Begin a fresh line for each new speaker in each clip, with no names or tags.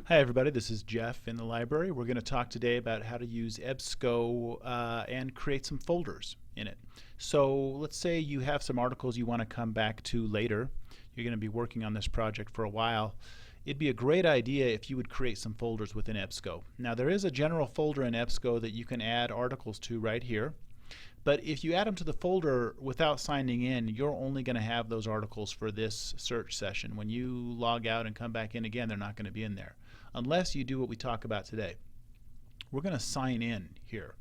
Hi everybody, this is Jeff in the library. We're going to talk today about how to use EBSCO and create some folders in it. So let's say you have some articles you want to come back to later. You're going to be working on this project for a while. It'd be a great idea if you would create some folders within EBSCO. Now there is a general folder in EBSCO that you can add articles to right here. But if you add them to the folder without signing in, you're only going to have those articles for this search session. When you log out and come back in again, they're not going to be in there, unless you do what we talk about today. We're going to sign in here.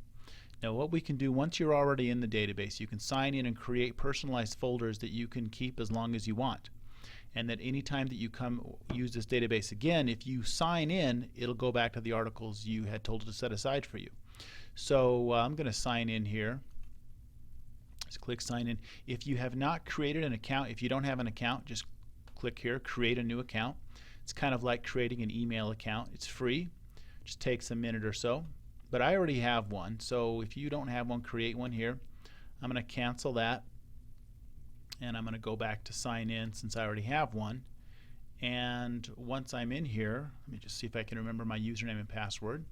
Now what we can do, once you're already in the database, you can sign in and create personalized folders that you can keep as long as you want. And that anytime that you come use this database again, if you sign in, it'll go back to the articles you had told it to set aside for you. So I'm going to sign in here. Just click sign in. If you have not created an account, if you don't have an account, just click here, create a new account. It's kind of like creating an email account. It's free. Just takes a minute or so. But I already have one, so if you don't have one, create one here. I'm going to cancel that, and I'm going to go back to sign in since I already have one. And once I'm in here, let me just see if I can remember my username and password.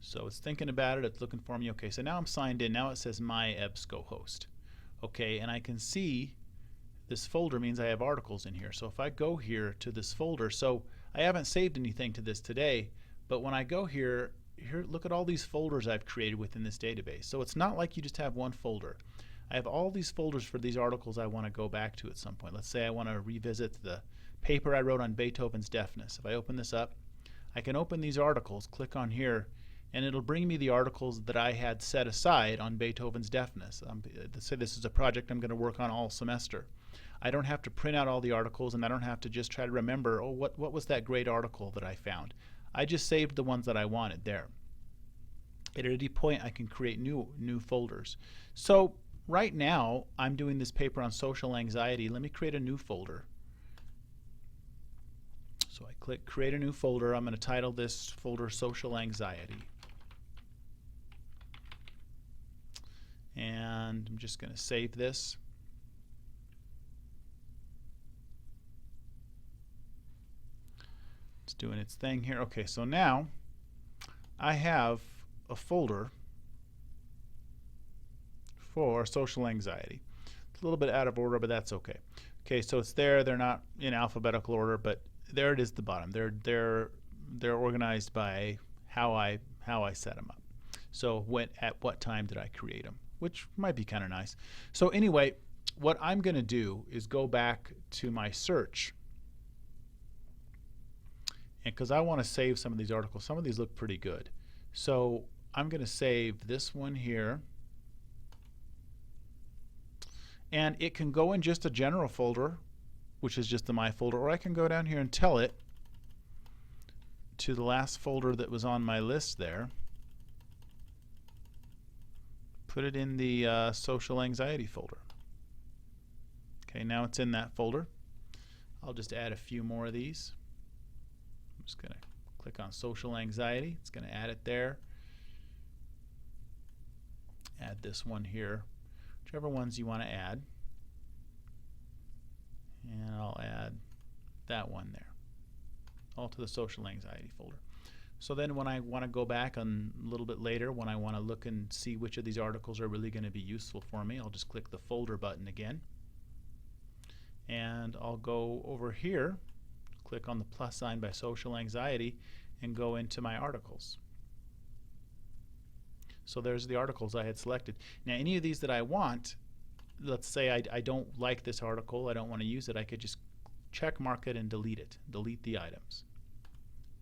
So it's thinking about it, it's looking for me. Okay, so now I'm signed in. Now it says my EBSCO host. Okay, and I can see this folder means I have articles in here. So if I go here to this folder, so I haven't saved anything to this today, but when I go here, look at all these folders I've created within this database. So it's not like you just have one folder. I have all these folders for these articles I want to go back to at some point. Let's say I want to revisit the paper I wrote on Beethoven's deafness. If I open this up, I can open these articles, click on here, and it'll bring me the articles that I had set aside on Beethoven's deafness. Let's say this is a project I'm going to work on all semester. I don't have to print out all the articles, and I don't have to just try to remember, oh, what was that great article that I found? I just saved the ones that I wanted there. At any point I can create new folders. So right now I'm doing this paper on social anxiety. Let me create a new folder. So I click create a new folder. I'm going to title this folder social anxiety. And I'm just going to save this. It's doing its thing here. Okay, so now I have a folder for social anxiety. It's a little bit out of order, but that's okay. Okay, so it's there. They're not in alphabetical order, but there it is at the bottom. They're organized by how I set them up. So at what time did I create them, which might be kind of nice. So anyway, what I'm going to do is go back to my search, and because I want to save some of these articles. Some of these look pretty good. So I'm going to save this one here, and it can go in just a general folder, which is just the my folder, or I can go down here and tell it to the last folder that was on my list there. Put it in the social anxiety folder. Okay, now it's in that folder. I'll just add a few more of these. I'm just going to click on social anxiety. It's going to add it there. Add this one here, whichever ones you want to add. And I'll add that one there, all to the social anxiety folder. So then when I want to go back a little bit later, when I want to look and see which of these articles are really going to be useful for me, I'll just click the folder button again. And I'll go over here, click on the plus sign by social anxiety, and go into my articles. So there's the articles I had selected. Now any of these that I want, let's say I don't like this article, I don't want to use it, I could just check mark it and delete it, delete the items.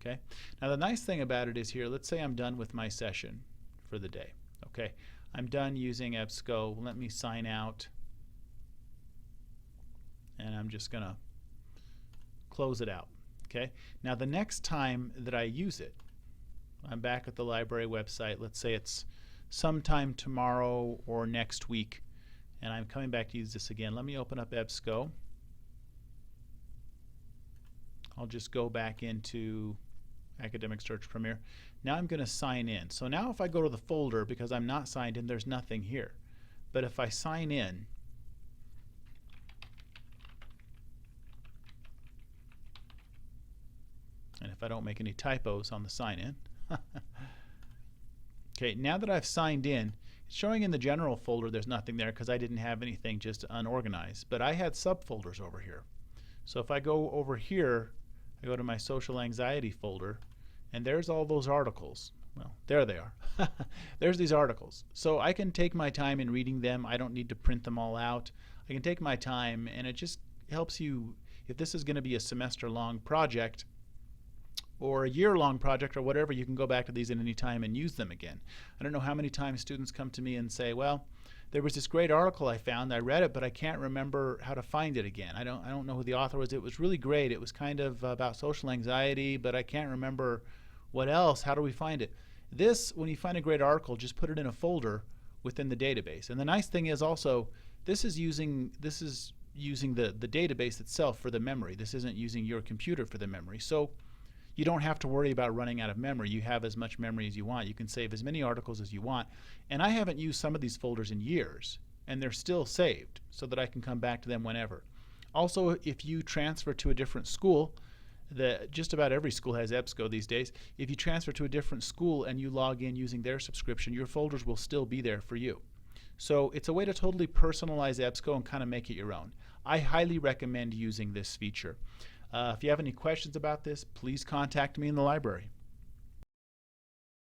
Okay. Now the nice thing about it is here, let's say I'm done with my session for the day. Okay, I'm done using EBSCO. Let me sign out, and I'm just going to close it out. Okay. Now the next time that I use it, I'm back at the library website. Let's say it's sometime tomorrow or next week, and I'm coming back to use this again. Let me open up EBSCO. I'll just go back into Academic Search Premier. Now I'm going to sign in. So now if I go to the folder, because I'm not signed in, there's nothing here. But if I sign in, and if I don't make any typos on the sign in, okay, now that I've signed in, it's showing in the general folder there's nothing there because I didn't have anything just unorganized. But I had subfolders over here. So if I go over here, I go to my social anxiety folder, and there's all those articles. Well, there they are. There's these articles. So I can take my time in reading them. I don't need to print them all out. I can take my time, and it just helps you, if this is going to be a semester-long project or a year-long project or whatever, you can go back to these at any time and use them again. I don't know how many times students come to me and say, well, there was this great article I found. I read it, but I can't remember how to find it again. I don't know who the author was. It was really great. It was kind of about social anxiety, but I can't remember what else. How do we find it? This, when you find a great article, just put it in a folder within the database. And the nice thing is also, this is using the database itself for the memory. This isn't using your computer for the memory. So you don't have to worry about running out of memory. You have as much memory as you want. You can save as many articles as you want. And I haven't used some of these folders in years, and they're still saved so that I can come back to them whenever. Also, if you transfer to a different school, just about every school has EBSCO these days. If you transfer to a different school and you log in using their subscription, your folders will still be there for you. So it's a way to totally personalize EBSCO and kind of make it your own. I highly recommend using this feature. If you have any questions about this, please contact me in the library.